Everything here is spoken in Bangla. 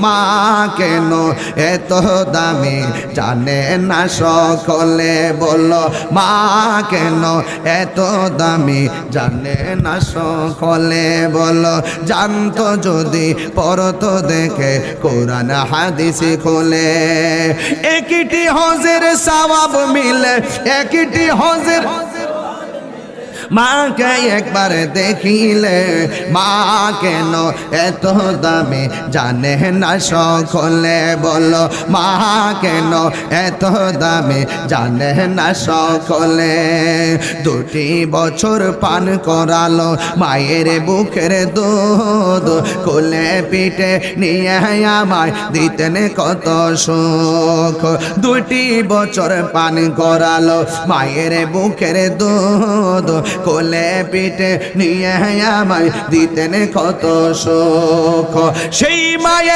মা কেন এত দামি জানে না সকলে, বলো মা কেন এত দামি জানে না সকলে, বলো জানতো যদি পড়তো দেখে কোরআন হাদিস খুলে। একটি হজের সওয়াব মিলে, একটি হজের মাকে একবার দেখিলে, মা কেন এত দামি জানে না সকলে, বলো মা কেন এত দামি জানে না সকলে। 2টি বছর পান করালো মায়ের বুকের দুধ, কোলে পিঠে নিয়ে আমায় দিতেন কত সুখ। 2টি বছর পান করালো মায়ের বুকের দুধ, কোলে পিঠে নিয়ে আমায় দিতেন কত সুখ। সেই মায়ের